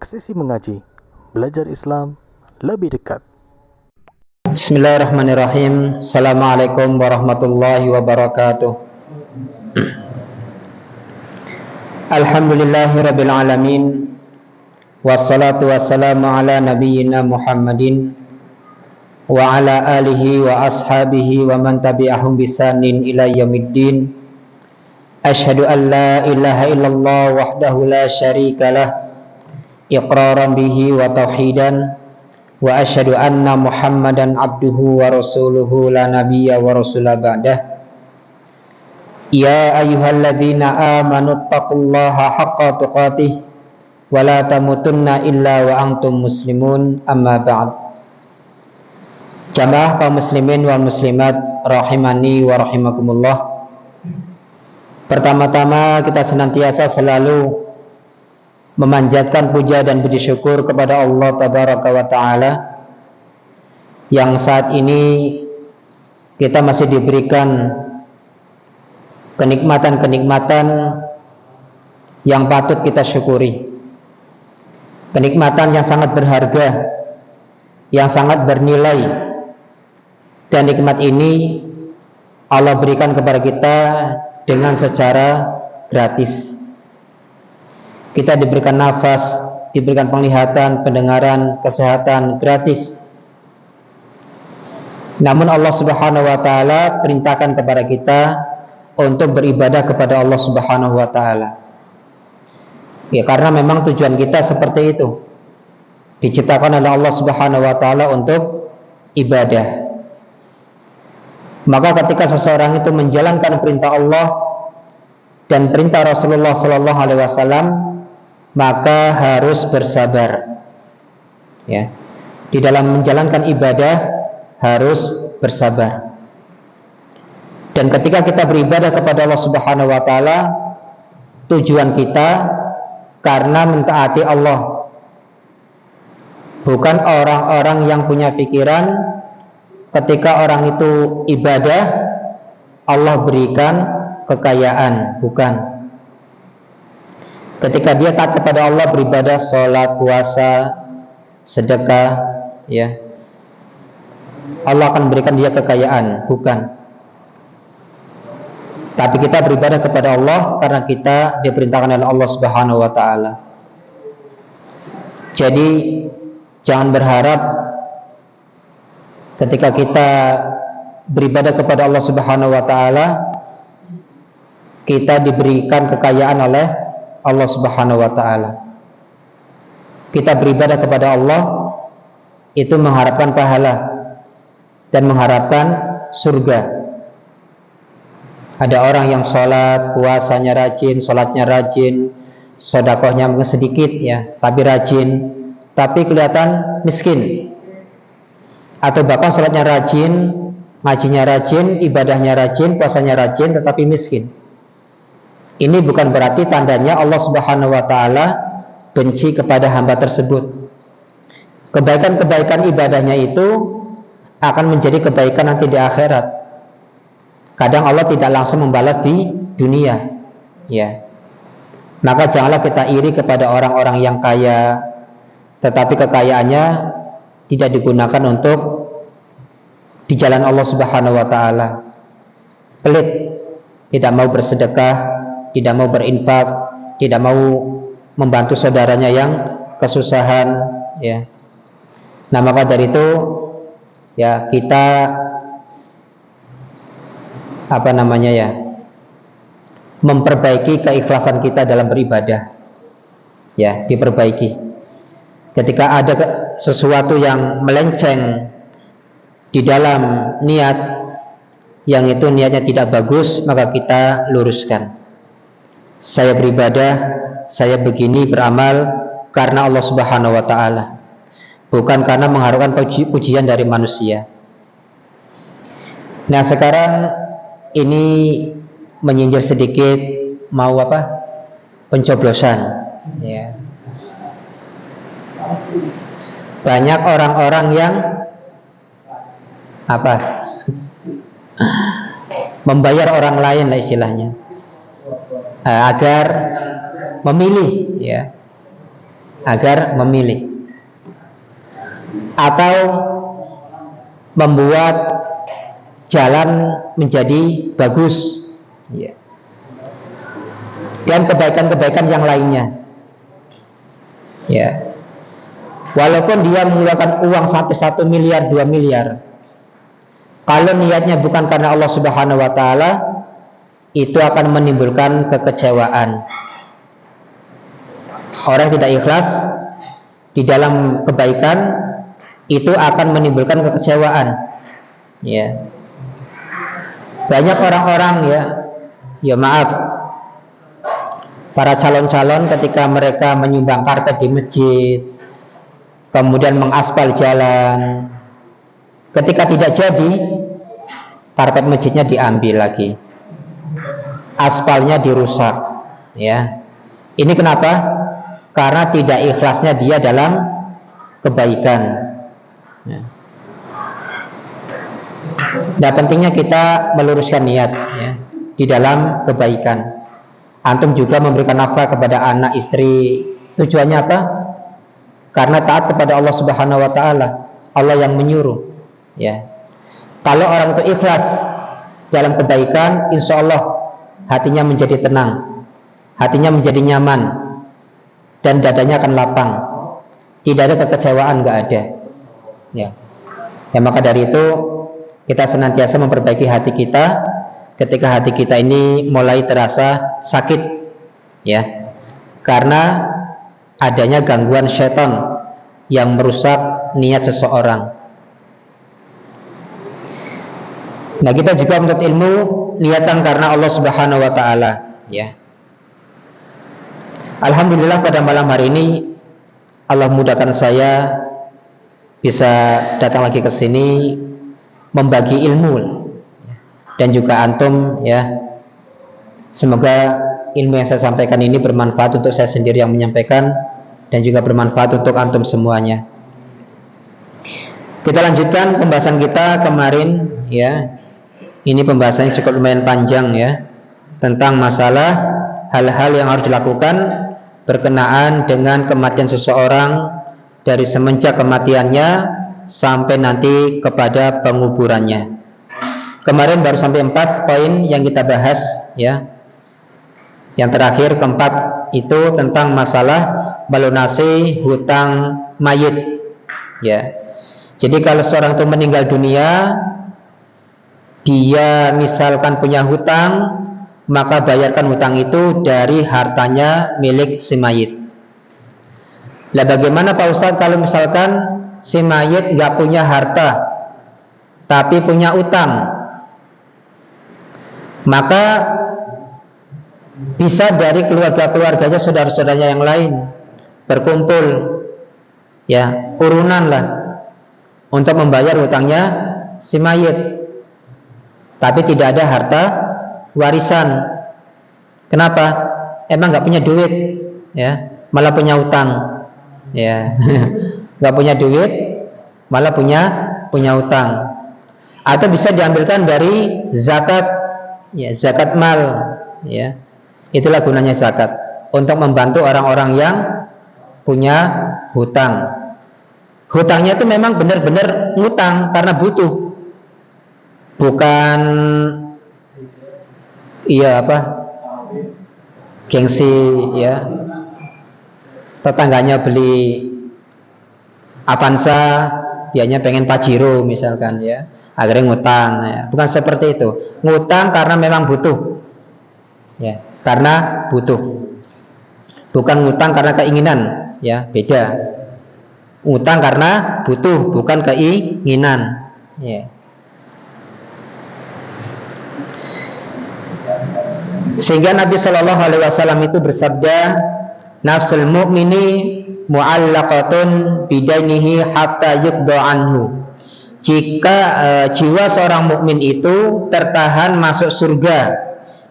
Sesi mengaji, belajar Islam lebih dekat. Bismillahirrahmanirrahim. Assalamualaikum warahmatullahi wabarakatuh. Alhamdulillahirabbil alamin. Wassalatu wassalamu ala nabiyyina Muhammadin wa ala alihi wa ashabihi wa man tabi'ahum bisanin ila yaumiddin. Asyhadu an la ilaha illallah wahdahu la syarikalah iqraran bihi wa tauhidan wa asyhadu anna Muhammadan abduhu wa rasuluhu la nabiyya wa rasula ba'dah. Ya ayyuhalladzina amanu taqullaha haqqa tuqatih wa la tamutunna illa wa antum muslimun, amma ba'd. Jamaah kaum muslimin wal muslimat rahimani wa rahimakumullah. Pertama-tama kita senantiasa selalu memanjatkan puja dan puji syukur kepada Allah Tabaraka wa Ta'ala yang saat ini kita masih diberikan kenikmatan-kenikmatan yang patut kita syukuri, kenikmatan yang sangat berharga, yang sangat bernilai, dan nikmat ini Allah berikan kepada kita dengan secara gratis. Kita diberikan nafas, diberikan penglihatan, pendengaran, kesehatan gratis. Namun Allah Subhanahu wa Ta'ala perintahkan kepada kita untuk beribadah kepada Allah Subhanahu wa Ta'ala. Ya, karena memang tujuan kita seperti itu. Diciptakan oleh Allah Subhanahu wa Ta'ala untuk ibadah. Maka ketika seseorang itu menjalankan perintah Allah dan perintah Rasulullah sallallahu alaihi wasallam, maka harus bersabar. Ya. Di dalam menjalankan ibadah harus bersabar. Dan ketika kita beribadah kepada Allah Subhanahu wa Ta'ala, tujuan kita karena mentaati Allah. Bukan orang-orang yang punya pikiran ketika orang itu ibadah Allah berikan kekayaan, bukan. Ketika dia taat kepada Allah, beribadah, sholat, puasa, sedekah, ya, Allah akan berikan dia kekayaan, bukan. Tapi kita beribadah kepada Allah karena kita diperintahkan oleh Allah Subhanahu wa Ta'ala. Jadi jangan berharap ketika kita beribadah kepada Allah Subhanahu wa Ta'ala kita diberikan kekayaan oleh Allah Subhanahu wa Ta'ala. Kita beribadah kepada Allah itu mengharapkan pahala dan mengharapkan surga. Ada orang yang sholat, puasanya rajin, sholatnya rajin, sedekahnya mungkin sedikit, ya, tapi rajin, tapi kelihatan miskin. Atau bahkan sholatnya rajin, ngajinya rajin, ibadahnya rajin, puasanya rajin, tetapi miskin. Ini bukan berarti tandanya Allah Subhanahu wa Ta'ala benci kepada hamba tersebut. Kebaikan-kebaikan ibadahnya itu akan menjadi kebaikan nanti di akhirat. Kadang Allah tidak langsung membalas di dunia, ya. Maka janganlah kita iri kepada orang-orang yang kaya, tetapi kekayaannya tidak digunakan untuk di jalan Allah Subhanahu wa Ta'ala. Pelit, tidak mau bersedekah, tidak mau berinfak, tidak mau membantu saudaranya yang kesusahan, ya. Nah, maka dari itu, ya, kita memperbaiki keikhlasan kita dalam beribadah, ya, diperbaiki. Ketika ada sesuatu yang melenceng di dalam niat, yang itu niatnya tidak bagus, maka kita luruskan. Saya beribadah, saya begini beramal karena Allah Subhanahu wa Ta'ala, bukan karena mengharapkan pujian dari manusia. Nah, sekarang ini menyindir sedikit, mau pencoblosan, ya. Banyak orang-orang yang membayar orang lain lah istilahnya, agar memilih, ya. agar memilih, atau membuat jalan menjadi bagus, ya, dan kebaikan-kebaikan yang lainnya, ya. Walaupun dia mengeluarkan uang sampai 1 miliar, 2 miliar, kalau niatnya bukan karena Allah Subhanahu wa taala, itu akan menimbulkan kekecewaan. Orang yang tidak ikhlas di dalam kebaikan itu akan menimbulkan kekecewaan, ya. Banyak orang-orang, ya maaf, para calon-calon ketika mereka menyumbang karpet di masjid, kemudian mengaspal jalan, ketika tidak jadi, karpet masjidnya diambil lagi, aspalnya dirusak, ya. Ini kenapa? Karena tidak ikhlasnya dia dalam kebaikan, ya. Nah, pentingnya kita meluruskan niat, ya, di dalam kebaikan. Antum juga memberikan nafkah kepada anak, istri. Tujuannya apa? Karena taat kepada Allah Subhanahu wa taala. Allah yang menyuruh, ya. Kalau orang itu ikhlas dalam kebaikan, insya Allah hatinya menjadi tenang, hatinya menjadi nyaman, dan dadanya akan lapang. Tidak ada kekecewaan, nggak ada, ya. Ya, maka dari itu kita senantiasa memperbaiki hati kita ketika hati kita ini mulai terasa sakit, ya, karena adanya gangguan syaitan yang merusak niat seseorang. Nah, kita juga menuntut ilmu niatan karena Allah Subhanahu wa taala, ya. Alhamdulillah pada malam hari ini Allah mudahkan saya bisa datang lagi ke sini membagi ilmu, dan juga antum, ya. Semoga ilmu yang saya sampaikan ini bermanfaat untuk saya sendiri yang menyampaikan dan juga bermanfaat untuk antum semuanya. Kita lanjutkan pembahasan kita kemarin, ya. Ini pembahasannya cukup lumayan panjang, ya, tentang masalah hal-hal yang harus dilakukan berkenaan dengan kematian seseorang dari semenjak kematiannya sampai nanti kepada penguburannya. Kemarin baru sampai 4 poin yang kita bahas, ya. Yang terakhir, keempat, itu tentang masalah melunasi hutang mayit, ya. Jadi kalau seorang itu meninggal dunia, dia misalkan punya hutang, maka bayarkan hutang itu dari hartanya milik si mayit. Lah bagaimana Pak Ustadz kalau misalkan si mayit nggak punya harta tapi punya utang? Maka bisa dari keluarga-keluarganya, saudara-saudaranya yang lain berkumpul, ya, urunan lah untuk membayar hutangnya si mayit, tapi tidak ada harta warisan. Kenapa? Emang nggak punya duit, ya, malah punya utang, ya. Nggak punya duit malah punya utang. Atau bisa diambilkan dari zakat, ya, zakat mal, ya. Itulah gunanya zakat, untuk membantu orang-orang yang punya hutang. Hutangnya itu memang benar-benar ngutang karena butuh, bukan gengsi, ya. Tetangganya beli Avanza, dianya pengen Pajero misalkan, ya, akhirnya ngutang, ya. Bukan seperti itu. Ngutang karena memang butuh, ya, karena butuh, bukan ngutang karena keinginan, ya, beda. Ngutang karena butuh, bukan keinginan, ya. Sehingga Nabi Shallallahu Alaihi Wasallam itu bersabda, nafsul mu'mini mu'allaqatun bidainihi hatta yuqda anhu. Jika jiwa seorang mukmin itu tertahan masuk surga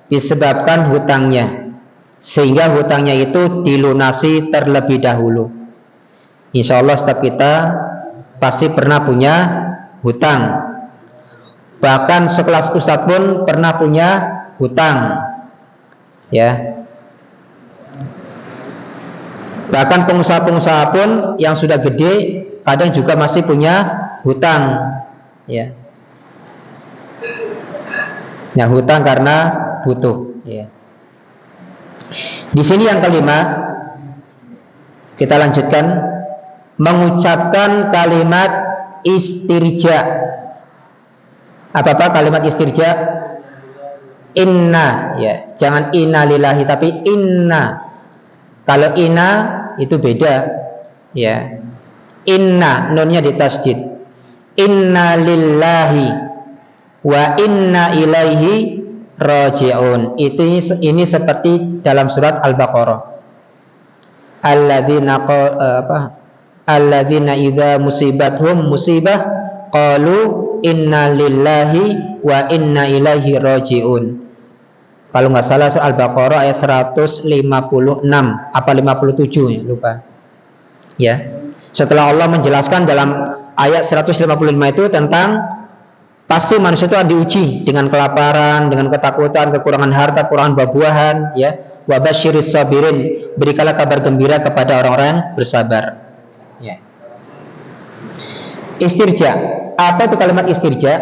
disebabkan hutangnya, sehingga hutangnya itu dilunasi terlebih dahulu. Insya Allah setiap kita pasti pernah punya hutang. Bahkan sekelas ustadz pun pernah punya hutang, ya. Bahkan pengusaha-pengusaha pun yang sudah gede kadang juga masih punya hutang, ya. Nah, hutang karena butuh, ya. Di sini yang kelima, kita lanjutkan, mengucapkan kalimat istirja. Apa kalimat istirja? Inna, ya, jangan inna lillahi tapi inna. Kalau inna itu beda, ya. Inna nunnya ditasydid. Inna lillahi wa inna ilaihi raji'un. Ini seperti dalam surat Al-Baqarah. Alladzina idza musibathum musibah qalu inna lillahi wa inna ilaihi raji'un. Kalau nggak salah surah Al-Baqarah ayat 156 apa 57 ya, lupa. Ya. Setelah Allah menjelaskan dalam ayat 155 itu tentang pasti manusia itu akan diuji dengan kelaparan, dengan ketakutan, kekurangan harta, kekurangan buah-buahan, ya. Wa basyiris sabirin, berikanlah kabar gembira kepada orang-orang yang bersabar. Ya. Istirja. Apa itu kalimat istirja?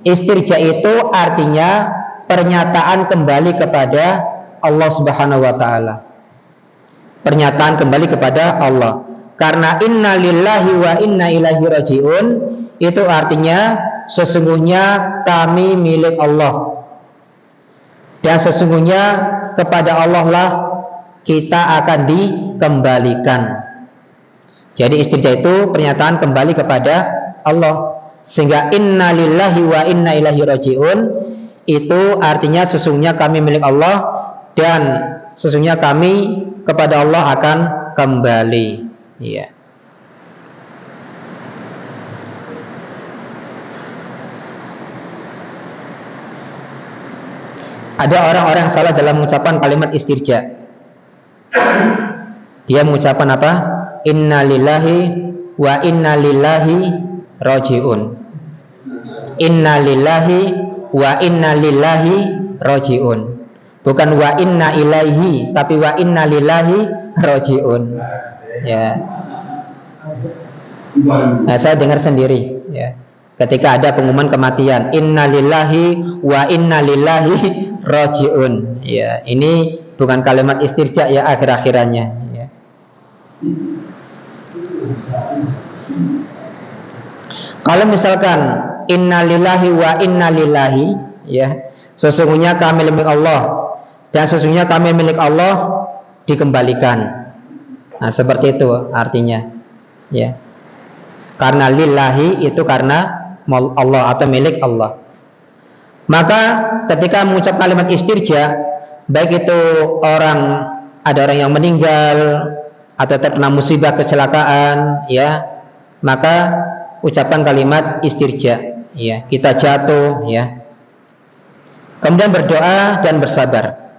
Istirja itu artinya pernyataan kembali kepada Allah Subhanahu wa taala. Pernyataan kembali kepada Allah. Karena inna lillahi wa inna ilaihi raji'un itu artinya sesungguhnya kami milik Allah. Dan sesungguhnya kepada Allah lah kita akan dikembalikan. Jadi istirja itu pernyataan kembali kepada Allah. Sehingga inna lillahi wa inna ilaihi raji'un itu artinya sesungguhnya kami milik Allah dan sesungguhnya kami kepada Allah akan kembali. Iya. Ada orang-orang yang salah dalam mengucapkan kalimat istirja. Dia mengucapkan apa? Inna lillahi wa inna lillahi raji'un. Inna lillahi wa inna lillahi raji'un. Bukan wa inna ilaihi, tapi wa inna lillahi raji'un. Ya. Nah, saya dengar sendiri, ya. Ketika ada pengumuman kematian, inna lillahi wa inna lillahi raji'un. Ya, ini bukan kalimat istirja ya akhir-akhirannya, ya. Kalau misalkan inna lillahi wa inna lillahi, ya, sesungguhnya kami milik Allah dan sesungguhnya kami milik Allah dikembalikan. Nah, seperti itu artinya, ya. Karena lillahi itu karena Allah atau milik Allah. Maka ketika mengucap kalimat istirja, baik itu ada orang yang meninggal atau terkena musibah kecelakaan, ya, maka ucapkan kalimat istirja, ya. Kita jatuh, ya. Kemudian berdoa dan bersabar.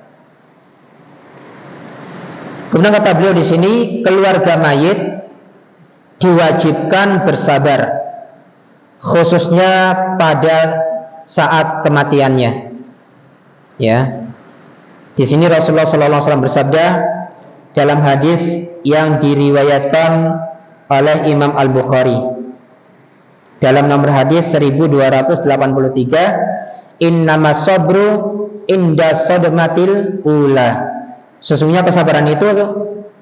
Kemudian kata beliau di sini, keluarga mayit diwajibkan bersabar, khususnya pada saat kematiannya. Ya, di sini Rasulullah SAW bersabda dalam hadis yang diriwayatkan oleh Imam Al-Bukhari dalam nomor hadis 1283, innamas sabru inda sodmatil ula. Sesungguhnya kesabaran itu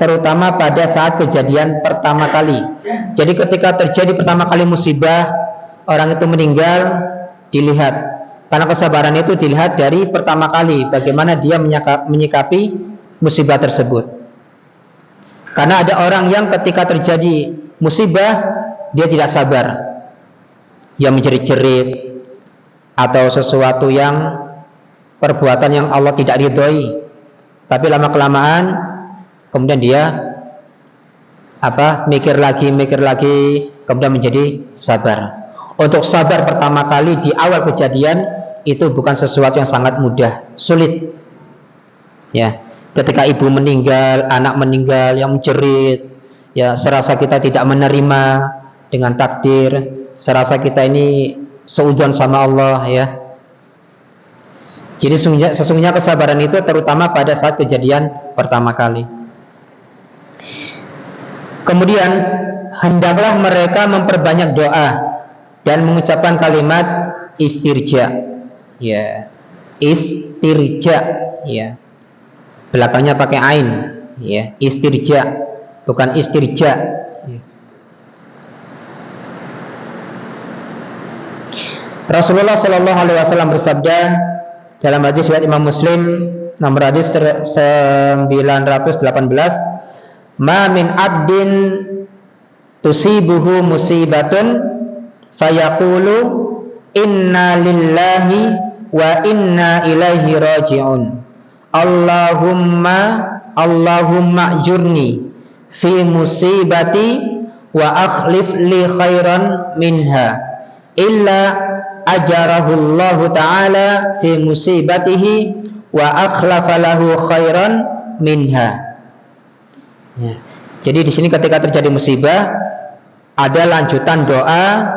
terutama pada saat kejadian pertama kali. Jadi ketika terjadi pertama kali musibah, orang itu meninggal, dilihat. Karena kesabaran itu dilihat dari pertama kali bagaimana dia menyikapi musibah tersebut. Karena ada orang yang ketika terjadi musibah dia tidak sabar, dia menjerit-jerit atau sesuatu yang perbuatan yang Allah tidak ridhoi. Tapi lama kelamaan kemudian dia mikir lagi, kemudian menjadi sabar. Untuk sabar pertama kali di awal kejadian itu bukan sesuatu yang sangat mudah, sulit. Ya, ketika ibu meninggal, anak meninggal yang menjerit, ya serasa kita tidak menerima dengan takdir, serasa kita ini seudon sama Allah, ya. Jadi sesungguhnya kesabaran itu terutama pada saat kejadian pertama kali. Kemudian hendaklah mereka memperbanyak doa dan mengucapkan kalimat istirja. Ya, istirja. Ya, belakangnya pakai ain. Ya, istirja, bukan istirja. Ya. Rasulullah Shallallahu Alaihi Wasallam bersabda dalam hadis riwayat Imam Muslim nomor hadis 918, "Ma min abdin tusibuhu musibatun fayaqulu inna lillahi wa inna ilaihi raji'un. Allahumma ajurni fi musibati wa akhlif li khairan minha illa ajarahullahu ta'ala fi musibatihi wa akhlafa lahu khairan minha." Ya. Jadi di sini ketika terjadi musibah ada lanjutan doa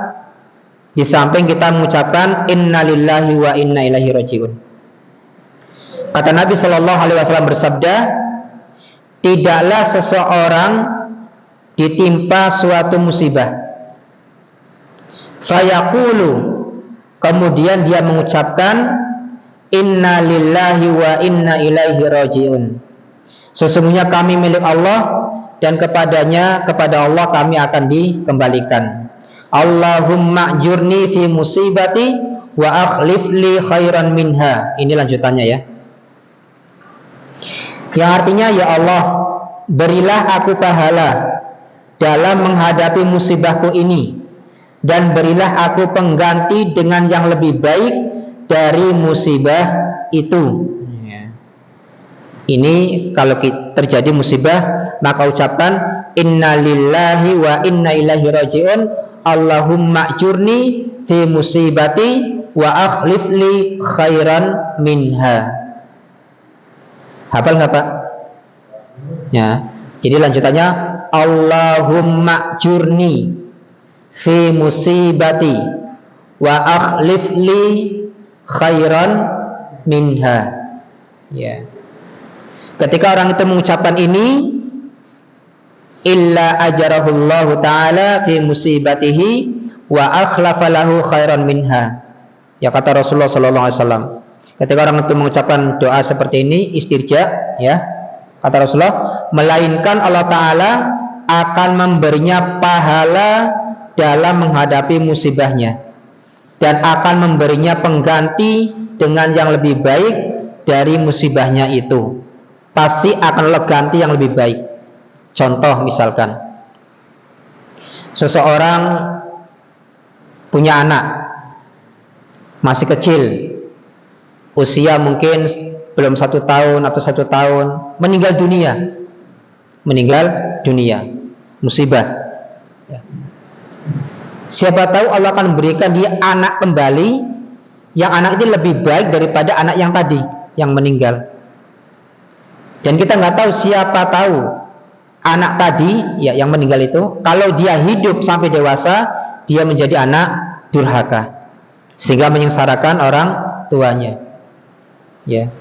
di samping kita mengucapkan innalillahi wa inna ilaihi raji'un. Kata Nabi Shallallahu Alaihi Wasallam bersabda, tidaklah seseorang ditimpa suatu musibah, fayaqulu, kemudian dia mengucapkan inna lillahi wa inna ilaihi raji'un, sesungguhnya kami milik Allah dan kepada Allah kami akan dikembalikan. Allahumma ajurni fi musibati wa akhlif li khairan minha. Ini lanjutannya ya. Yang artinya, ya Allah, berilah aku pahala dalam menghadapi musibahku ini dan berilah aku pengganti dengan yang lebih baik dari musibah itu. Ini kalau terjadi musibah, maka ucapkan inna lillahi wa inna ilaihi raji'un, Allahumma ajurni fi musibati wa akhlif li khairan minha. Hafal nggak Pak? Ya. Jadi lanjutannya Allahumma ajurni fi musibati wa akhlif li khairan minha. Ya. Ketika orang itu mengucapkan ini, illa ajarahullahu ta'ala fi musibatihi wa akhlafa lahu khairan minha. Ya, kata Rasulullah sallallahu alaihi wasallam. Ketika orang itu mengucapkan doa seperti ini, istirja, ya, kata Rasulullah, melainkan Allah Ta'ala akan memberinya pahala dalam menghadapi musibahnya dan akan memberinya pengganti dengan yang lebih baik dari musibahnya itu. Pasti akan ganti yang lebih baik. Contoh misalkan, seseorang punya anak masih kecil, usia mungkin belum 1 tahun atau 1 tahun, meninggal dunia, musibah. Siapa tahu Allah akan memberikan dia anak kembali, yang anak ini lebih baik daripada anak yang tadi yang meninggal. Dan kita nggak tahu, siapa tahu anak tadi ya yang meninggal itu, kalau dia hidup sampai dewasa, dia menjadi anak durhaka sehingga menyengsarakan orang tuanya. Ya.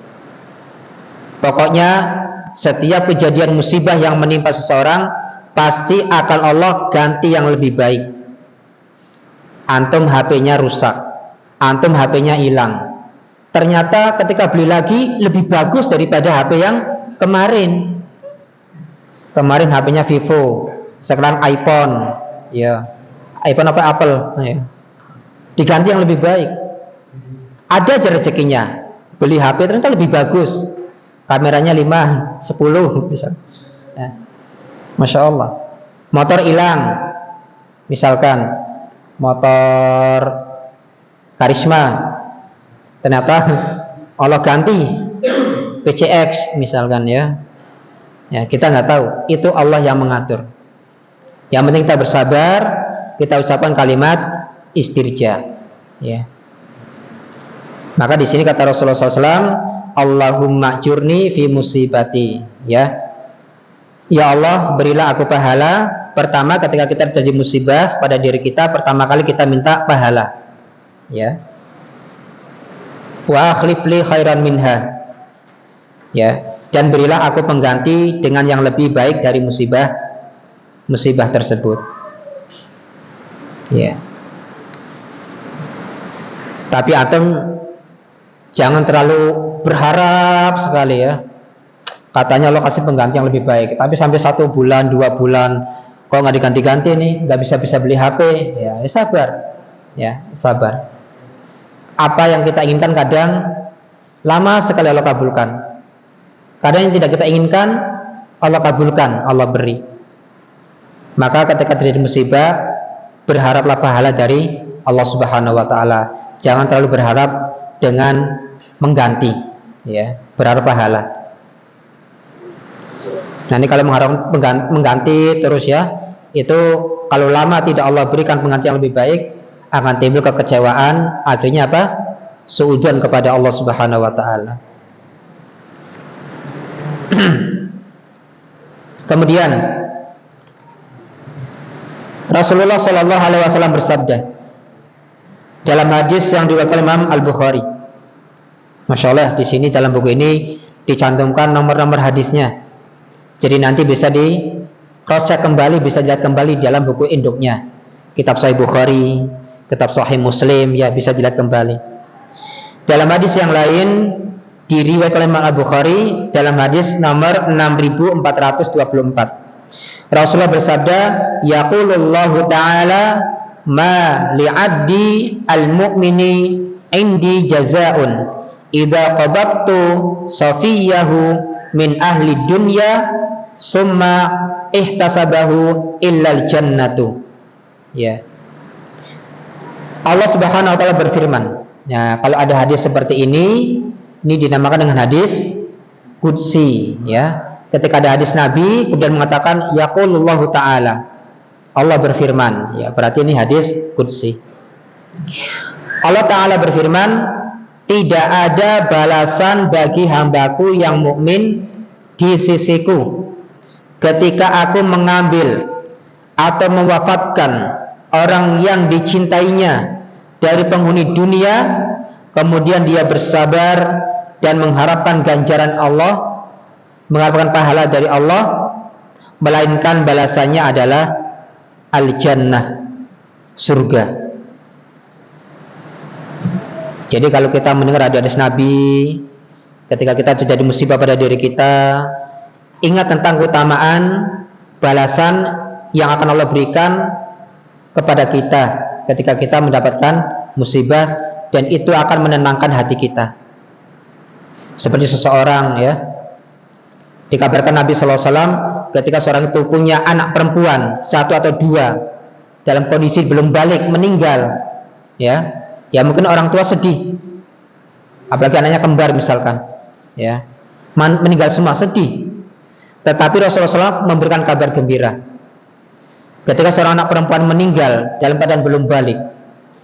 Pokoknya setiap kejadian musibah yang menimpa seseorang pasti akan Allah ganti yang lebih baik. Antum HP-nya rusak, antum HP-nya hilang. Ternyata ketika beli lagi lebih bagus daripada HP yang kemarin HP-nya Vivo, sekarang iPhone, ya, iPhone apa Apple, ya. Diganti yang lebih baik. Ada aja rezekinya, beli HP ternyata lebih bagus, kameranya 5, 10 misal, ya. Masya Allah. Motor hilang, misalkan motor Karisma, ternyata Allah ganti PCX misalkan, ya. Ya, kita nggak tahu, itu Allah yang mengatur. Yang penting kita bersabar, kita ucapkan kalimat istirja, ya. Maka di sini kata Rasulullah SAW, Allahumma ajurni fi musibati, ya. Ya Allah, berilah aku pahala. Pertama, ketika kita terjadi musibah pada diri kita, pertama kali kita minta pahala, ya. Wa akhlif li khairan minha, ya. Dan berilah aku pengganti dengan yang lebih baik dari musibah musibah tersebut. Ya. Tapi antum jangan terlalu berharap sekali ya. Katanya Allah kasih pengganti yang lebih baik, tapi sampai 1 bulan, 2 bulan kok nggak diganti-ganti nih, nggak bisa beli HP, ya sabar, ya sabar. Apa yang kita inginkan kadang lama sekali Allah kabulkan. Kadang yang tidak kita inginkan Allah kabulkan, Allah beri. Maka ketika terjadi musibah, berharaplah pahala dari Allah Subhanahu wa taala. Jangan terlalu berharap dengan mengganti, ya, berharap pahala. Nanti kalau mengharap mengganti terus ya, itu kalau lama tidak Allah berikan pengganti yang lebih baik, akan timbul kekecewaan, akhirnya apa? Suudzon kepada Allah Subhanahu wa taala. Kemudian Rasulullah Shallallahu alaihi wasallam bersabda dalam hadis yang diriwayatkan Imam Al-Bukhari. Masya Allah, di sini dalam buku ini dicantumkan nomor-nomor hadisnya. Jadi nanti bisa di cross check kembali, bisa dilihat kembali dalam buku induknya. Kitab Sahih Bukhari, kitab Sahih Muslim, ya bisa dilihat kembali. Dalam hadis yang lain diriwayatkan oleh Imam Al-Bukhari dalam hadis nomor 6424. Rasulullah bersabda, yaqulullahu ta'ala ma li'abdi al-mu'mini indi jazaa'un idza qabattu safiyahu min ahli dunya summa ihtasabahu illal jannatu. Ya. Allah Subhanahu wa taala berfirman. Ya, kalau ada hadis seperti ini dinamakan dengan hadis qudsi, ya. Ketika ada hadis Nabi kemudian mengatakan yaqulullahu ta'ala, Allah berfirman, ya berarti ini hadis qudsi. Allah Ta'ala berfirman, tidak ada balasan bagi hambaku yang mukmin di sisiku ketika aku mengambil atau mewafatkan orang yang dicintainya dari penghuni dunia, kemudian dia bersabar dan mengharapkan ganjaran Allah, mengharapkan pahala dari Allah, melainkan balasannya adalah al-jannah, surga. Jadi kalau kita mendengar hadis Nabi, ketika kita terjadi musibah pada diri kita, ingat tentang keutamaan balasan yang akan Allah berikan kepada kita ketika kita mendapatkan musibah, dan itu akan menenangkan hati kita. Seperti seseorang, ya, dikabarkan Nabi SAW ketika seorang itu punya anak perempuan 1 atau 2 dalam kondisi belum balik, meninggal, ya mungkin orang tua sedih, apalagi anaknya kembar misalkan, ya meninggal semua, sedih. Tetapi Rasulullah SAW memberikan kabar gembira ketika seorang anak perempuan meninggal dalam keadaan belum balik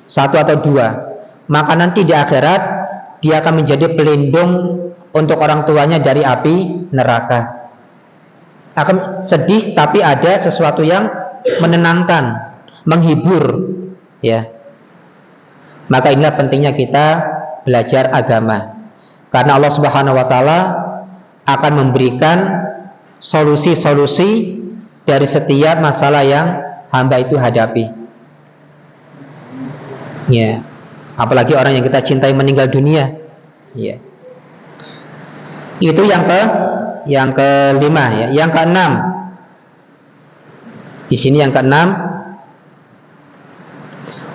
1 atau 2, maka nanti di akhirat dia akan menjadi pelindung untuk orang tuanya dari api neraka. Akan sedih, tapi ada sesuatu yang menenangkan, menghibur, ya. Maka inilah pentingnya kita belajar agama, karena Allah Subhanahu wa taala akan memberikan solusi-solusi dari setiap masalah yang hamba itu hadapi. Ya, apalagi orang yang kita cintai meninggal dunia. Ya. Itu yang kelima, ya. Yang keenam. Di sini yang keenam,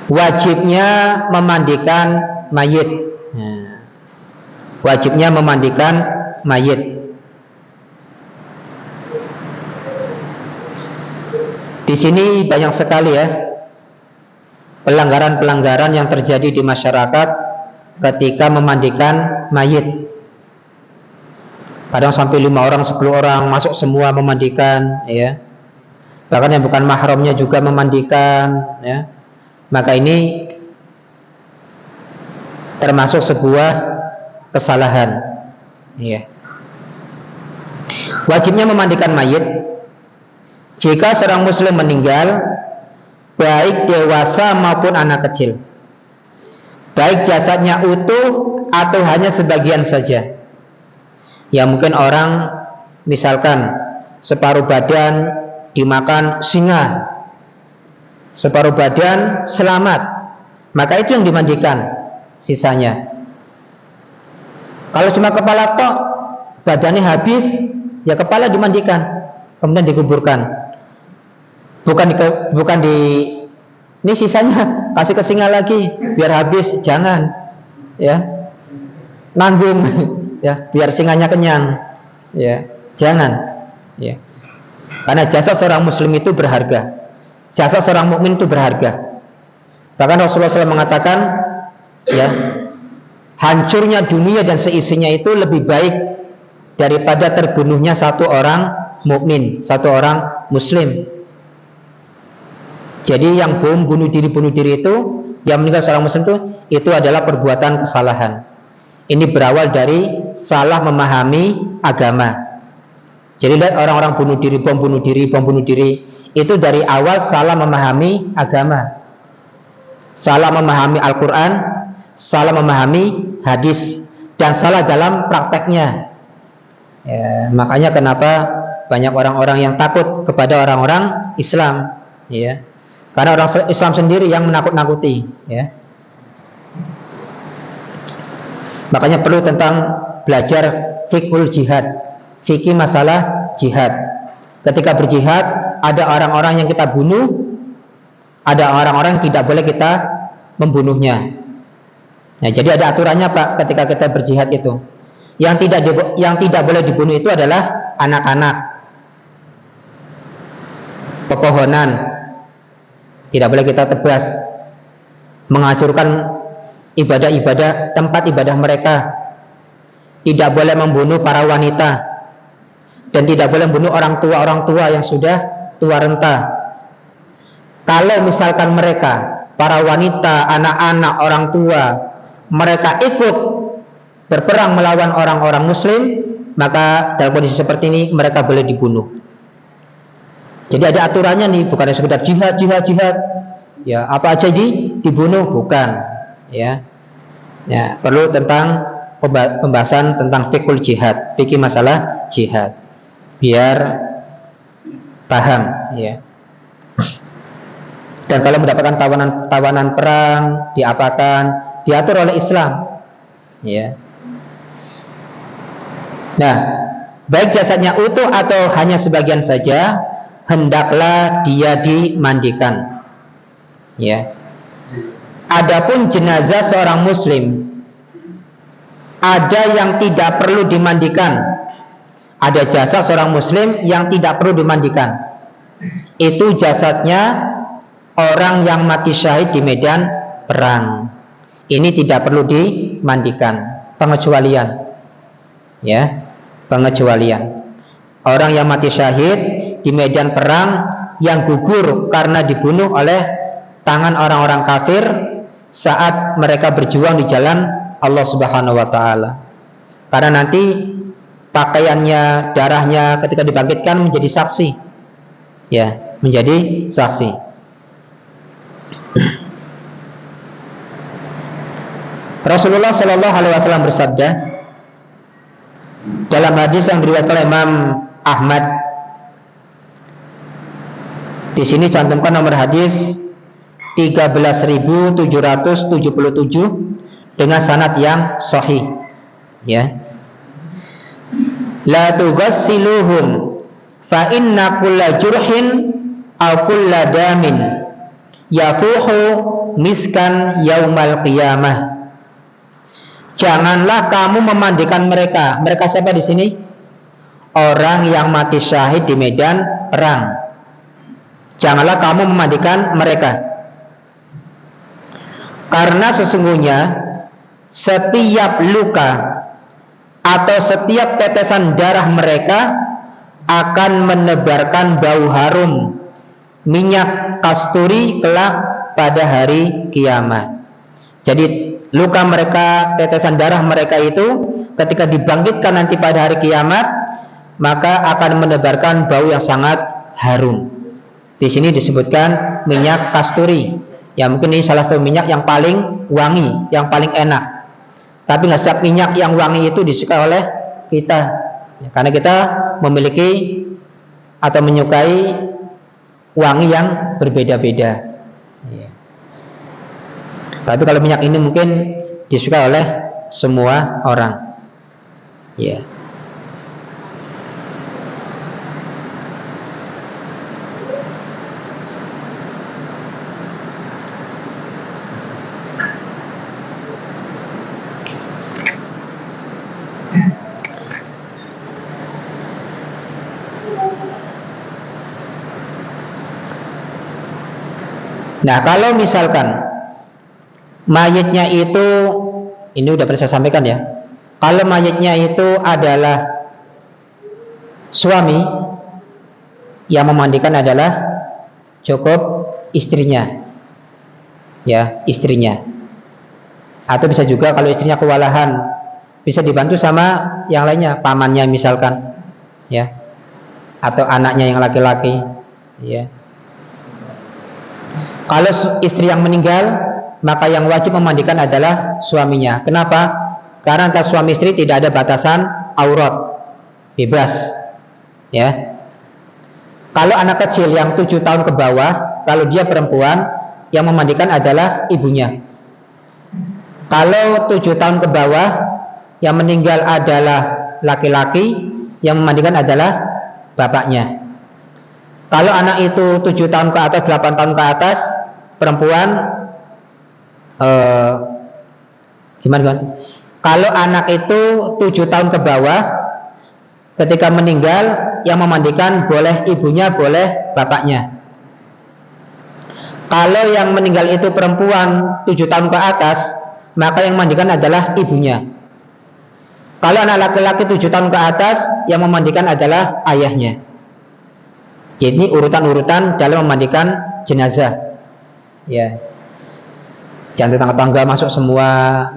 wajibnya memandikan mayit. Nah, wajibnya memandikan mayit. Di sini banyak sekali, ya, pelanggaran-pelanggaran yang terjadi di masyarakat ketika memandikan mayit. Kadang sampai 5 orang, 10 orang masuk semua memandikan, ya. Bahkan yang bukan mahramnya juga memandikan, ya. Maka ini termasuk sebuah kesalahan, ya. Wajibnya memandikan mayit jika seorang muslim meninggal, baik dewasa maupun anak kecil, baik jasadnya utuh atau hanya sebagian saja. Ya mungkin orang misalkan separuh badan dimakan singa, separuh badan selamat, maka itu yang dimandikan. Sisanya, kalau cuma kepala tok, badannya habis, ya kepala dimandikan, kemudian dikuburkan. Bukan ini sisanya kasih ke singa lagi biar habis, jangan, ya, nanggung, ya, biar singanya kenyang, ya, jangan, ya. Karena jasa seorang muslim itu berharga, jasa seorang mukmin itu berharga. Bahkan Rasulullah SAW mengatakan, ya, hancurnya dunia dan seisinya itu lebih baik daripada terbunuhnya satu orang mukmin, satu orang muslim. Jadi yang bunuh diri itu, yang meninggal seorang muslim itu adalah perbuatan kesalahan. Ini berawal dari salah memahami agama. Jadi lihat orang-orang bom bunuh diri itu dari awal salah memahami agama, salah memahami Al-Quran, salah memahami hadis, dan salah dalam prakteknya. Ya, makanya kenapa banyak orang-orang yang takut kepada orang-orang Islam, ya, karena orang Islam sendiri yang menakut-nakuti, ya. Makanya perlu belajar fiqhul jihad, fikih masalah jihad. Ketika berjihad, ada orang-orang yang kita bunuh, ada orang-orang yang tidak boleh kita membunuhnya. Nah, jadi ada aturannya, Pak, ketika kita berjihad itu. Yang tidak boleh dibunuh itu adalah anak-anak, pepohonan, tidak boleh kita tebas, menghancurkan ibadah-ibadah, tempat ibadah mereka. Tidak boleh membunuh para wanita, dan tidak boleh membunuh orang tua yang sudah tua renta. Kalau misalkan mereka, para wanita, anak-anak, orang tua, mereka ikut berperang melawan orang-orang muslim, maka dalam kondisi seperti ini mereka boleh dibunuh. Jadi ada aturannya nih, bukan sekedar jihad. Ya, apa aja dibunuh, bukan. Ya, perlu pembahasan tentang fikul jihad, fikih masalah jihad, biar paham, ya. Dan kalau mendapatkan tawanan perang, diatur oleh Islam, ya. Nah, baik jasadnya utuh atau hanya sebagian saja, hendaklah dia dimandikan, ya. Adapun jenazah seorang muslim, ada yang tidak perlu dimandikan. Ada jasad seorang muslim yang tidak perlu dimandikan. Itu jasadnya orang yang mati syahid di medan perang. Ini tidak perlu dimandikan. Pengecualian, ya, pengecualian. Orang yang mati syahid di medan perang, yang gugur karena dibunuh oleh tangan orang-orang kafir saat mereka berjuang di jalan Allah Subhanahu wa ta'ala. Karena nanti pakaiannya, darahnya ketika dibangkitkan menjadi saksi, ya, menjadi saksi. Rasulullah Shallallahu Alaihi Wasallam bersabda dalam hadis yang diriwayatkan oleh Imam Ahmad. Di sini cantumkan nomor hadis 13.777 dengan sanad yang sahih, ya. La tughassiluhum fa inna kulla jurhin aw kulla damin yafuhu miskan yaumal qiyamah. Janganlah kamu memandikan mereka. Mereka siapa di sini? Orang yang mati syahid di medan perang. Janganlah kamu memandikan mereka. Karena sesungguhnya setiap luka atau setiap tetesan darah mereka akan menebarkan bau harum minyak kasturi kelak pada hari kiamat. Jadi luka mereka, tetesan darah mereka itu ketika dibangkitkan nanti pada hari kiamat, maka akan menebarkan bau yang sangat harum. Di sini disebutkan minyak kasturi. Ya, mungkin ini salah satu minyak yang paling wangi, yang paling enak. Tapi nggak setiap minyak yang wangi itu disukai oleh kita, ya, karena kita memiliki atau menyukai wangi yang berbeda-beda. Ya. Tapi kalau minyak ini mungkin disukai oleh semua orang. Ya. Nah, kalau misalkan mayitnya itu, ini udah pernah saya sampaikan ya, kalau mayitnya itu adalah suami, yang memandikan adalah cukup istrinya, ya, istrinya. Atau bisa juga kalau istrinya kewalahan, bisa dibantu sama yang lainnya, pamannya misalkan, ya, atau anaknya yang laki-laki, ya. Kalau istri yang meninggal, maka yang wajib memandikan adalah suaminya. Kenapa? Karena antara suami istri tidak ada batasan aurat, bebas. Ya. Kalau anak kecil yang 7 tahun ke bawah, kalau dia perempuan, yang memandikan adalah ibunya. Kalau 7 tahun ke bawah, yang meninggal adalah laki-laki, yang memandikan adalah bapaknya. Kalau anak itu 7 tahun ke atas, 8 tahun ke atas, perempuan, gimana kan? Kalau anak itu 7 tahun ke bawah, ketika meninggal, yang memandikan boleh ibunya, boleh bapaknya. Kalau yang meninggal itu perempuan 7 tahun ke atas, maka yang memandikan adalah ibunya. Kalau anak laki-laki 7 tahun ke atas, yang memandikan adalah ayahnya. Jadi urutan-urutan dalam memandikan jenazah. Ya. Jangan tetangga-tetangga masuk semua,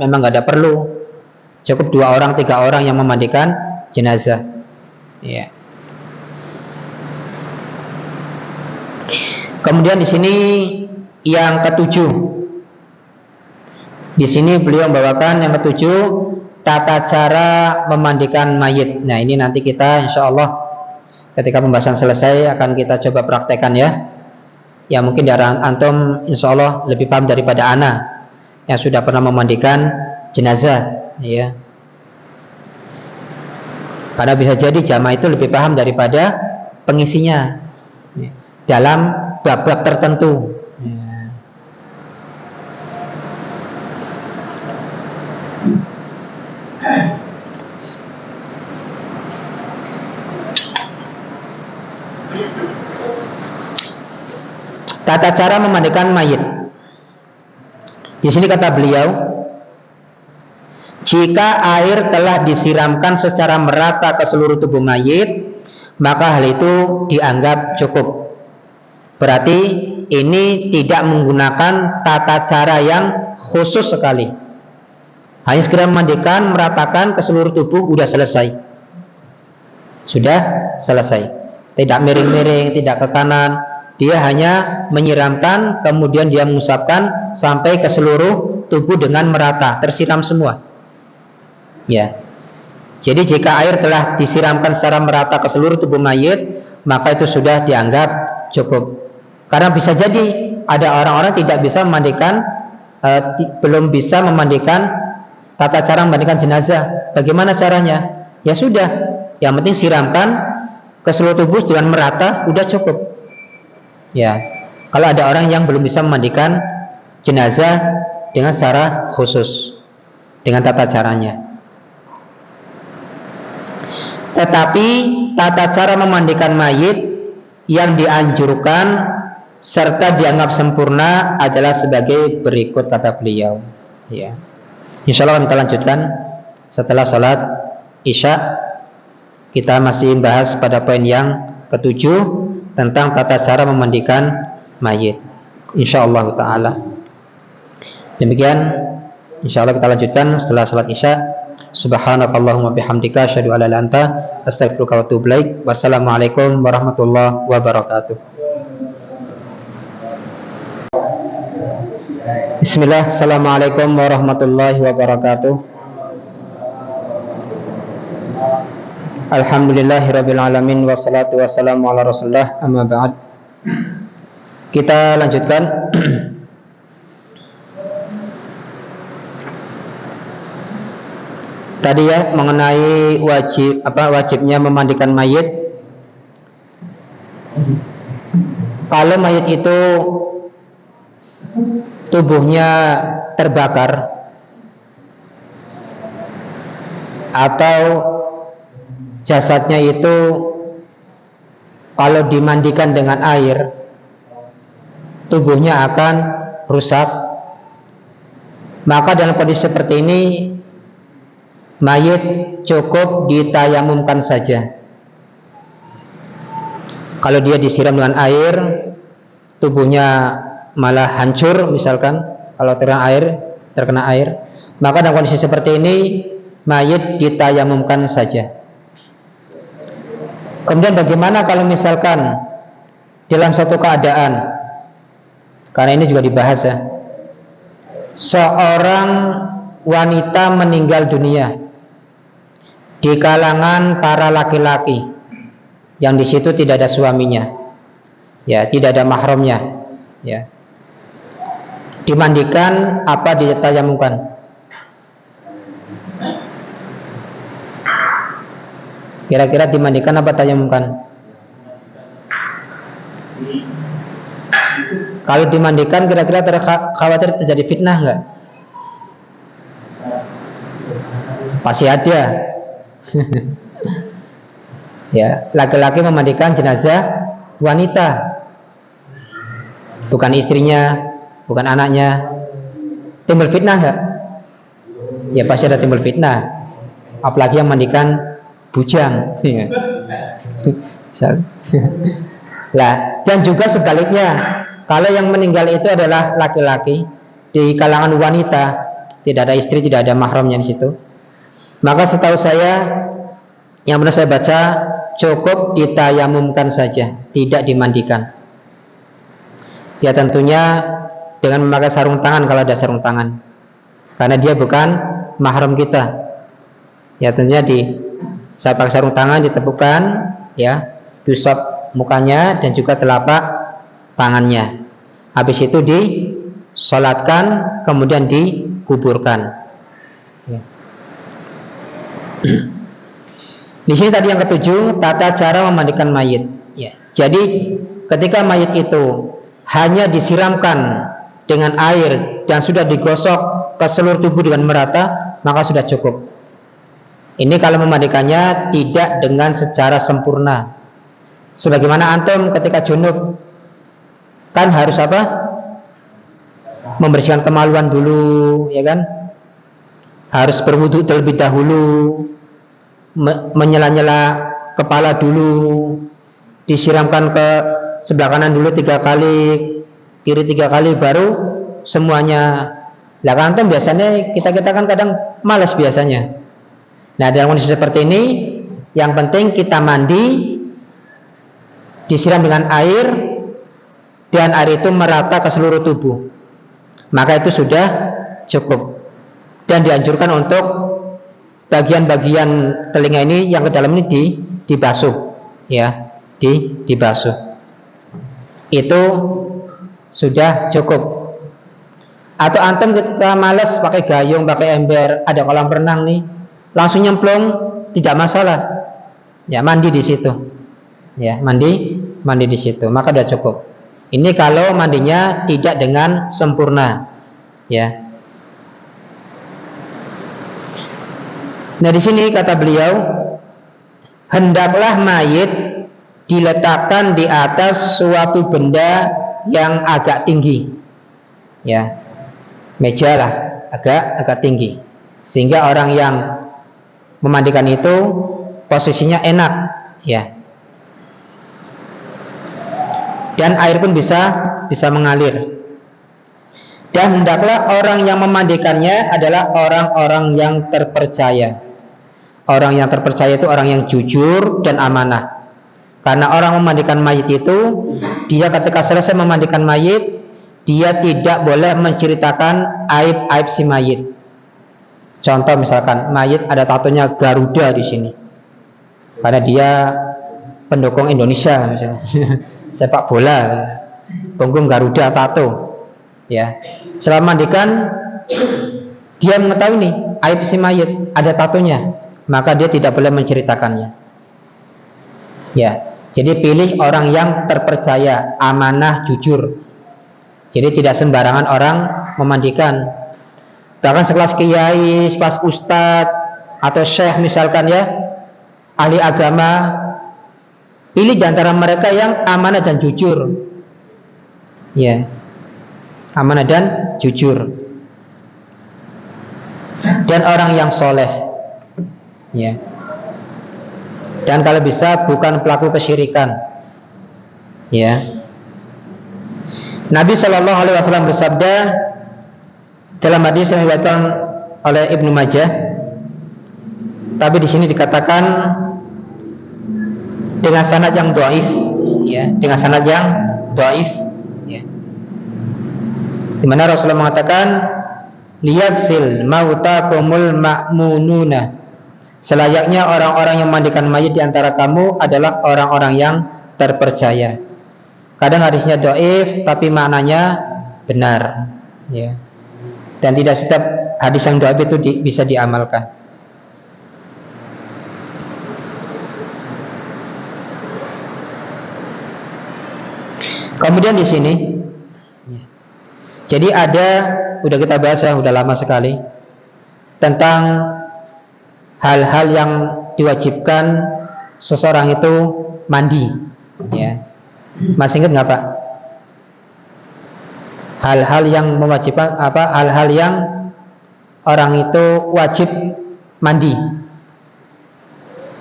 memang nggak ada perlu. Cukup 2 orang, 3 orang yang memandikan jenazah. Ya. Kemudian di sini yang ketujuh. Di sini beliau membawakan yang ketujuh, tata cara memandikan mayit. Nah, ini nanti kita insya Allah ketika pembahasan selesai akan kita coba praktekkan ya. Ya mungkin dari antum insya Allah lebih paham daripada ana yang sudah pernah memandikan jenazah, ya. Karena bisa jadi jamaah itu lebih paham daripada pengisinya dalam bab-bab tertentu. Tata cara memandikan mayit. Di sini kata beliau, jika air telah disiramkan secara merata ke seluruh tubuh mayit, maka hal itu dianggap cukup. Berarti ini tidak menggunakan tata cara yang khusus sekali. Hanya sekedar memandikan, meratakan ke seluruh tubuh, sudah selesai. Sudah selesai. Tidak miring-miring, tidak ke kanan. Dia hanya menyiramkan, kemudian dia mengusapkan sampai ke seluruh tubuh dengan merata, tersiram semua. Ya. Jadi jika air telah disiramkan secara merata ke seluruh tubuh mayit, maka itu sudah dianggap cukup. Karena bisa jadi ada orang-orang tidak bisa memandikan, belum bisa memandikan tata cara memandikan jenazah. Bagaimana caranya? Ya sudah, yang penting siramkan ke seluruh tubuh dengan merata, udah cukup. Ya, kalau ada orang yang belum bisa memandikan jenazah dengan secara khusus, dengan tata caranya. Tetapi tata cara memandikan mayit yang dianjurkan serta dianggap sempurna adalah sebagai berikut, kata beliau. Ya. Insya Allah kita lanjutkan setelah sholat Isya. Kita masih membahas pada poin yang ketujuh tentang tata cara memandikan mayit. Insyaallah taala. Demikian insyaallah kita lanjutkan setelah salat Isya. Subhanakallahumma bihamdika asyhadu an la ilaha illa anta astaghfiruka wa atubu ilaik. Wassalamualaikum warahmatullahi wabarakatuh. Bismillah. Assalamualaikum warahmatullahi wabarakatuh. Alhamdulillahirabbil alamin wassalatu wassalamu ala Rasulillah, amma ba'd. Kita lanjutkan. Tadi ya mengenai wajibnya memandikan mayit. Kalau mayit itu tubuhnya terbakar atau jasadnya itu kalau dimandikan dengan air tubuhnya akan rusak, maka dalam kondisi seperti ini mayit cukup ditayamumkan saja. Kalau dia disiram dengan air, tubuhnya malah hancur misalkan, kalau terkena air, maka dalam kondisi seperti ini mayit ditayamumkan saja. Kemudian bagaimana kalau misalkan dalam satu keadaan, karena ini juga dibahas ya, seorang wanita meninggal dunia di kalangan para laki-laki yang di situ tidak ada suaminya, ya, tidak ada mahramnya, ya, dimandikan apa ditayamumkan? Kira-kira dimandikan apa tayamumkan? Kalau dimandikan kira-kira khawatir terjadi fitnah enggak? Pasti ada. Ya, laki-laki memandikan jenazah wanita, bukan istrinya, bukan anaknya. Timbul fitnah enggak? Ya pasti ada timbul fitnah. Apalagi yang mandikan bujang. Lah, dan juga sebaliknya, kalau yang meninggal itu adalah laki-laki di kalangan wanita, tidak ada istri, tidak ada mahramnya di situ, maka setahu saya, yang pernah saya baca, cukup ditayamumkan saja, tidak dimandikan. Ya tentunya dengan memakai sarung tangan kalau ada sarung tangan, karena dia bukan mahram kita. Ya tentunya saya pakai sarung tangan, ditepukkan, ya, diusap mukanya dan juga telapak tangannya. Habis itu disolatkan, kemudian dikuburkan. Ya. Di sini tadi yang ketujuh, tata cara memandikan mayit. Ya. Jadi ketika mayit itu hanya disiramkan dengan air dan sudah digosok ke seluruh tubuh dengan merata, maka sudah cukup. Ini kalau memandikannya tidak dengan secara sempurna. Sebagaimana antum ketika junub kan harus apa? Membersihkan kemaluan dulu, ya kan? Harus berwudu terlebih dahulu, menyela-nyela kepala dulu, disiramkan ke sebelah kanan dulu 3 kali, kiri 3 kali, baru semuanya. Lah kan antum biasanya kita kan kadang malas biasanya. Nah dalam kondisi seperti ini, yang penting kita mandi, disiram dengan air, dan air itu merata ke seluruh tubuh, maka itu sudah cukup. Dan dianjurkan untuk bagian-bagian telinga ini yang ke dalam ini dibasuh, ya, dibasuh. Itu sudah cukup. Atau antum ketika malas pakai gayung, pakai ember, ada kolam renang nih, langsung nyemplung, tidak masalah. Ya, mandi di situ. Ya, mandi di situ, maka sudah cukup. Ini kalau mandinya tidak dengan sempurna, ya. Nah, di sini kata beliau, hendaklah mayit diletakkan di atas suatu benda yang agak tinggi. Ya. Meja lah, agak tinggi. Sehingga orang yang memandikan itu posisinya enak, ya. Dan air pun bisa mengalir. Dan hendaklah orang yang memandikannya adalah orang-orang yang terpercaya. Orang yang terpercaya itu orang yang jujur dan amanah. Karena orang memandikan mayit itu, dia ketika selesai memandikan mayit, dia tidak boleh menceritakan aib-aib si mayit. Contoh misalkan mayit ada tatonya Garuda di sini, karena dia pendukung Indonesia misalnya, sepak bola. punggung Garuda, tato. Ya, setelah mandikan dia mengetahui nih aib si mayit ada tatonya, maka dia tidak boleh menceritakannya. Ya, jadi pilih orang yang terpercaya, amanah, jujur. Jadi tidak sembarangan orang memandikan. Bahkan sekelas kiai, sekelas ustadz atau syekh misalkan ya, ahli agama, pilih di antara mereka yang amanah dan jujur. Ya, amanah dan jujur. Dan orang yang soleh. Ya. Dan kalau bisa bukan pelaku kesyirikan. Ya. Nabi Shallallahu Alaihi Wasallam bersabda dalam hadis yang diriwayatkan oleh Ibnu Majah, tapi di sini dikatakan dengan sanad yang dhaif, ya, dengan sanad yang dhaif, ya. Di mana Rasulullah mengatakan, liyaksil mautakumul ma'mununa, selayaknya orang-orang yang memandikan mayit di antara kamu adalah orang-orang yang terpercaya. Kadang hadisnya dhaif tapi maknanya benar, ya. Dan tidak setiap hadis yang dhaif itu bisa diamalkan. Kemudian di sini, jadi ada, udah kita bahas ya, udah lama sekali, tentang hal-hal yang diwajibkan seseorang itu mandi, ya. Masih ingat nggak Pak? Hal-hal yang mewajibkan apa? Hal-hal yang orang itu wajib mandi.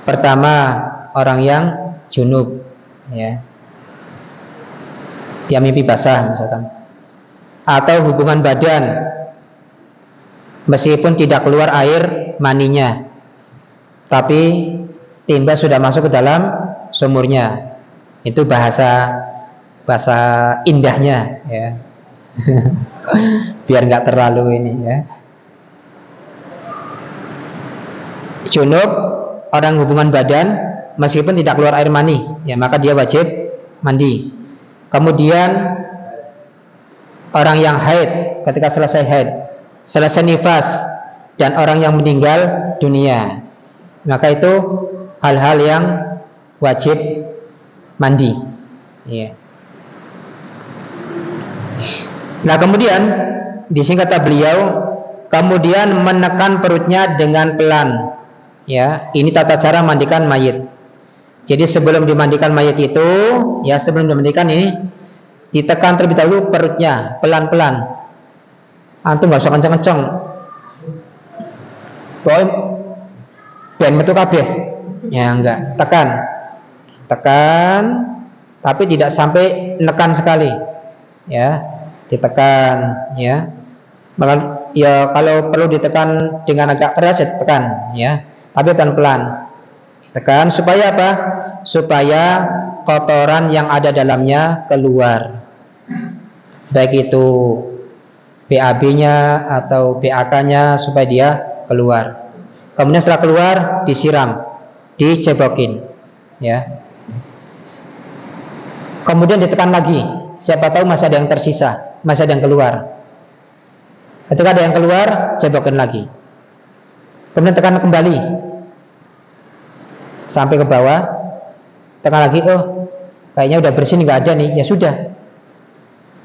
Pertama, orang yang junub, ya. Dia mimpi basah misalkan, atau hubungan badan meskipun tidak keluar air maninya, tapi timba sudah masuk ke dalam sumurnya. Itu bahasa indahnya, ya. Biar nggak terlalu ini, ya. Junub, orang hubungan badan meskipun tidak keluar air mani, ya, maka dia wajib mandi. Kemudian orang yang haid, ketika selesai haid, selesai nifas, dan orang yang meninggal dunia, maka itu hal-hal yang wajib mandi, ya. Nah kemudian di sini kata beliau, kemudian menekan perutnya dengan pelan, ya. Ini tata cara mandikan mayit. Jadi sebelum dimandikan mayit itu, ya, sebelum dimandikan ini ditekan terlebih dahulu perutnya pelan-pelan. Antum nggak usah kenceng-kenceng. Boy, ben metu kabeh. Ya enggak, tekan, tapi tidak sampai nekan sekali, ya, ditekan, ya. Malah, ya, kalau perlu ditekan dengan agak keras ya ditekan, ya, tapi pelan-pelan, ditekan supaya apa? Supaya kotoran yang ada dalamnya keluar, baik itu BAB-nya atau BAK-nya, supaya dia keluar. Kemudian setelah keluar disiram, dicebokin, ya. Kemudian ditekan lagi, siapa tahu masih ada yang tersisa, masih ada yang keluar. Ketika ada yang keluar, cebokin lagi. Kemudian tekan kembali sampai ke bawah, tekan lagi, oh kayaknya udah bersih, nggak ada nih, ya sudah.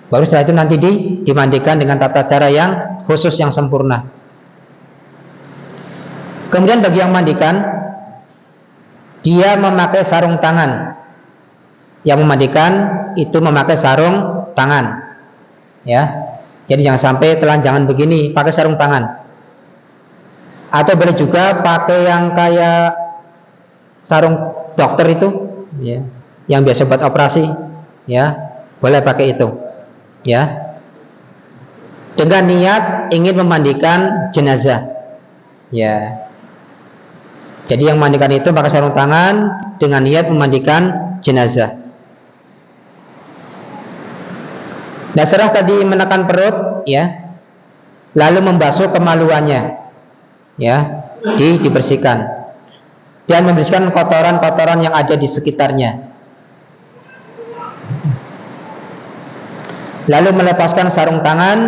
Baru setelah itu nanti dimandikan dengan tata cara yang khusus, yang sempurna. Kemudian bagi yang mandikan, dia memakai sarung tangan. Yang memandikan itu memakai sarung tangan, ya. Jadi jangan sampai telanjangan begini, pakai sarung tangan. Atau boleh juga pakai yang kayak sarung dokter itu, ya, yang biasa buat operasi, ya, boleh pakai itu, ya. Dengan niat ingin memandikan jenazah, ya. Jadi yang memandikan itu pakai sarung tangan dengan niat memandikan jenazah. Nah, setelah tadi menekan perut, ya, lalu membasuh kemaluannya, ya, dibersihkan dan membersihkan kotoran-kotoran yang ada di sekitarnya. lalu melepaskan sarung tangan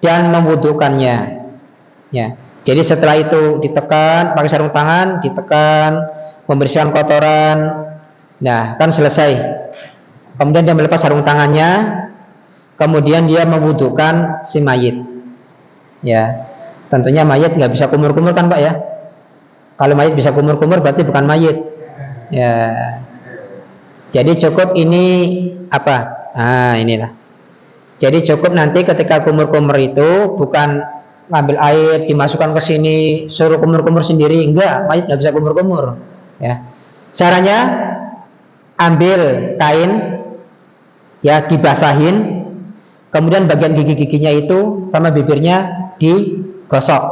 dan memwudukannya. Ya. Jadi setelah itu ditekan pakai sarung tangan, ditekan, membersihkan kotoran. Nah, kan selesai. Kemudian dia melepas sarung tangannya, kemudian dia memwudukan si mayit. Ya, tentunya mayit nggak bisa kumur-kumur kan Pak ya? Kalau mayit bisa kumur-kumur berarti bukan mayit. Ya, jadi cukup ini apa? Inilah. Jadi cukup nanti ketika kumur-kumur itu bukan ngambil air dimasukkan ke sini suruh kumur-kumur sendiri, enggak, mayit nggak bisa kumur-kumur. Ya, caranya ambil kain, ya dibasahin, kemudian bagian gigi-giginya itu sama bibirnya digosok,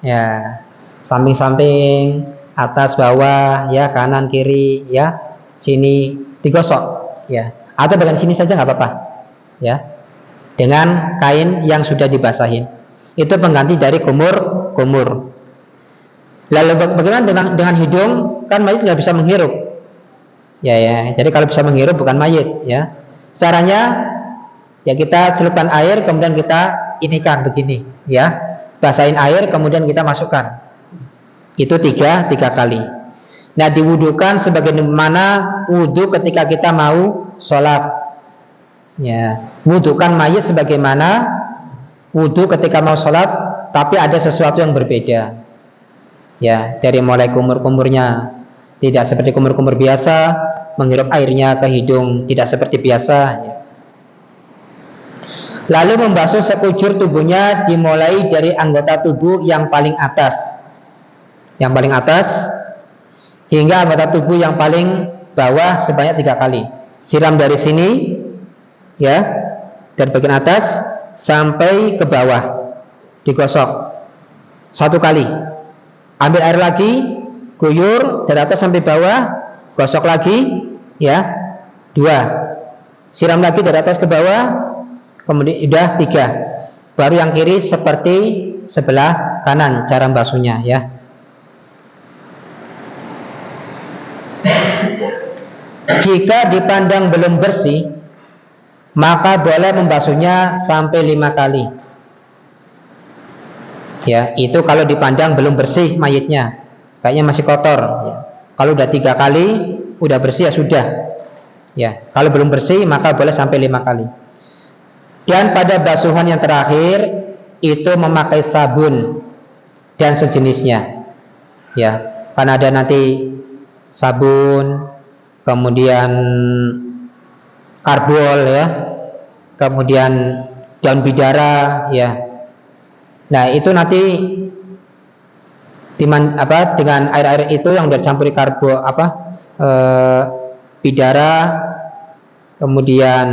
ya samping-samping, atas bawah, ya kanan kiri, ya sini digosok, ya atau bagian sini saja nggak apa-apa, ya dengan kain yang sudah dibasahin. Itu pengganti dari kumur. Lalu bagaimana dengan hidung? Kan mayit nggak bisa menghirup, ya. Jadi kalau bisa menghirup bukan mayit, ya. Caranya ya kita celupkan air, kemudian kita inikan begini, ya. Basahin air, kemudian kita masukkan. Itu tiga kali. Nah, diwudukan sebagaimana wudu ketika kita mau sholat. Ya, wudukan mayit sebagaimana wudu ketika mau sholat, tapi ada sesuatu yang berbeda. Ya, dari mulai kumur-kumurnya tidak seperti kumur-kumur biasa, menghirup airnya ke hidung tidak seperti biasa. Ya. Lalu membasuh sekujur tubuhnya dimulai dari anggota tubuh yang paling atas, hingga anggota tubuh yang paling bawah sebanyak 3 kali. Siram dari sini, ya, dari bagian atas sampai ke bawah, digosok 1 kali. Ambil air lagi, guyur dari atas sampai bawah, gosok lagi, ya 2. Siram lagi dari atas ke bawah, kemudian udah 3. Baru yang kiri seperti sebelah kanan cara membasuhnya, ya. Jika dipandang belum bersih, maka boleh membasuhnya sampai 5 kali. Ya, itu kalau dipandang belum bersih mayitnya, kayaknya masih kotor. Ya. Kalau udah 3 kali, udah bersih ya sudah. Ya, kalau belum bersih maka boleh sampai 5 kali. Dan pada basuhan yang terakhir itu memakai sabun dan sejenisnya. Ya, karena ada nanti sabun, kemudian karbol, ya, kemudian daun bidara, ya. Nah, itu nanti dengan air-air itu yang sudah dicampuri bidara, kemudian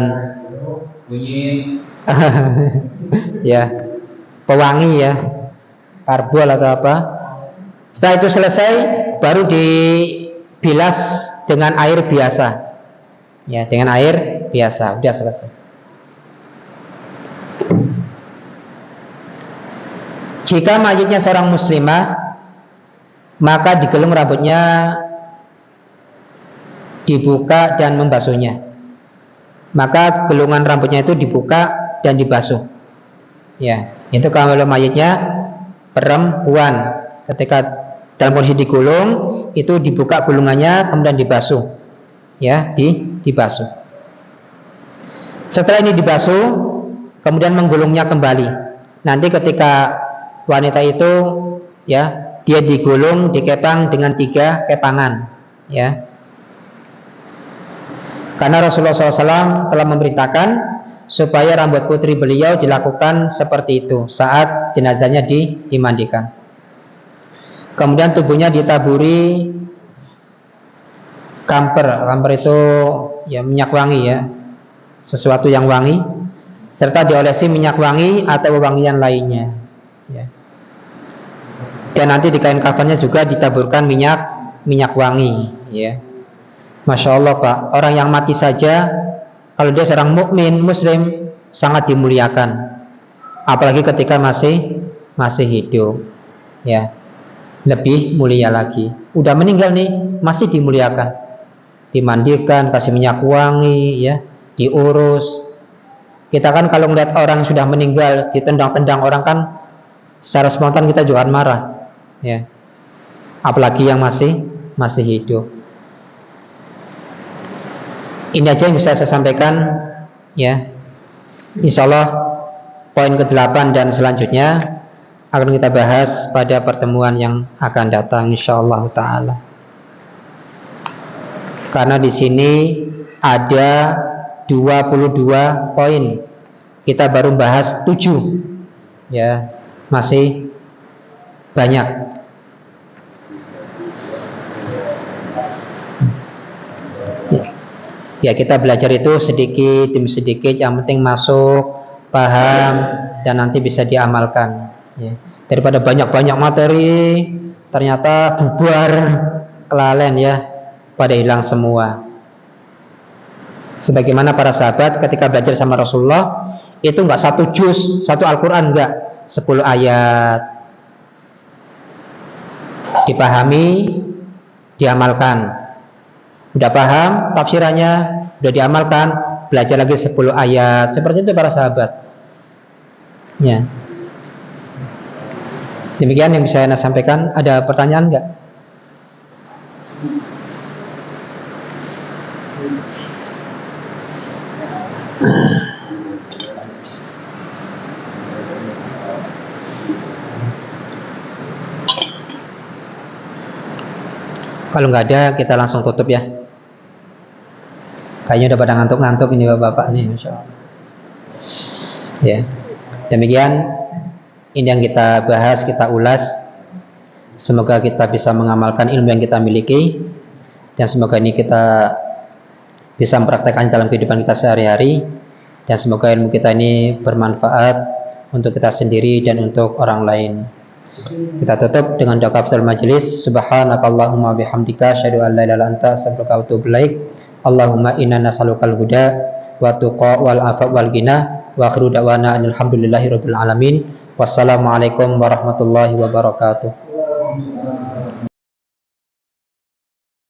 ya pewangi, ya, karbol atau apa. Setelah itu selesai, baru dibilas dengan air biasa, ya, dengan air biasa, udah selesai. Jika mayitnya seorang muslimah, maka digelung rambutnya, dibuka dan membasuhnya. Maka gelungan rambutnya itu dibuka dan dibasuh. Ya, itu kalau mayitnya perempuan, ketika dalam kondisi digulung, itu dibuka gulungannya kemudian dibasuh. Ya, dibasuh. Setelah ini dibasuh, kemudian menggulungnya kembali. Nanti ketika wanita itu, ya, dia digulung, dikepang dengan 3 kepangan, ya. Karena Rasulullah SAW telah memerintahkan supaya rambut putri beliau dilakukan seperti itu saat jenazahnya dimandikan. Kemudian tubuhnya ditaburi kamper. Kamper itu ya minyak wangi, ya, sesuatu yang wangi, serta diolesi minyak wangi atau wewangian lainnya, ya. Dan nanti di kain kafannya juga ditaburkan minyak wangi, ya. Masya Allah Pak, orang yang mati saja kalau dia seorang mukmin muslim sangat dimuliakan, apalagi ketika masih hidup, ya, lebih mulia lagi. Udah meninggal nih masih dimuliakan, dimandikan, kasih minyak wangi, ya, diurus. Kita kan kalau melihat orang yang sudah meninggal ditendang-tendang orang kan secara spontan kita juga akan marah, ya. Apalagi yang masih hidup. Ini aja yang bisa saya sampaikan, ya. Insyaallah poin ke-8 dan selanjutnya akan kita bahas pada pertemuan yang akan datang insyaallah taala. Karena di sini ada 22 poin. Kita baru bahas 7. Ya, masih banyak. Ya, kita belajar itu sedikit demi sedikit, yang penting masuk, paham, dan nanti bisa diamalkan, ya. Daripada banyak-banyak materi ternyata bubar, kelalen, ya, pada hilang semua. Sebagaimana para sahabat ketika belajar sama Rasulullah itu enggak satu juz, satu Al-Quran, enggak 10 ayat dipahami, diamalkan. Udah paham tafsirannya, udah diamalkan, belajar lagi 10 ayat. Seperti itu para sahabat, ya. Demikian yang bisa saya sampaikan. Ada pertanyaan enggak? Kalau nggak ada, kita langsung tutup, ya. Kayaknya udah pada ngantuk-ngantuk ini bapak-bapak nih, Masya Allah. Ya, demikian ini yang kita bahas, kita ulas. Semoga kita bisa mengamalkan ilmu yang kita miliki, dan semoga ini kita bisa mempraktekkan dalam kehidupan kita sehari-hari, dan semoga ilmu kita ini bermanfaat untuk kita sendiri dan untuk orang lain. Kita tutup dengan doa kafaratul majelis. Subhanakallahumma bihamdika asyhadu an la ilaha illa anta astaghfiruka wa atubu ilaik. Allahumma inna nas'alukal huda wa tuqa wal afa wal ghina wa akhiru da'wana alhamdulillahi rabbil alamin. Wassalamualaikum warahmatullahi wabarakatuh.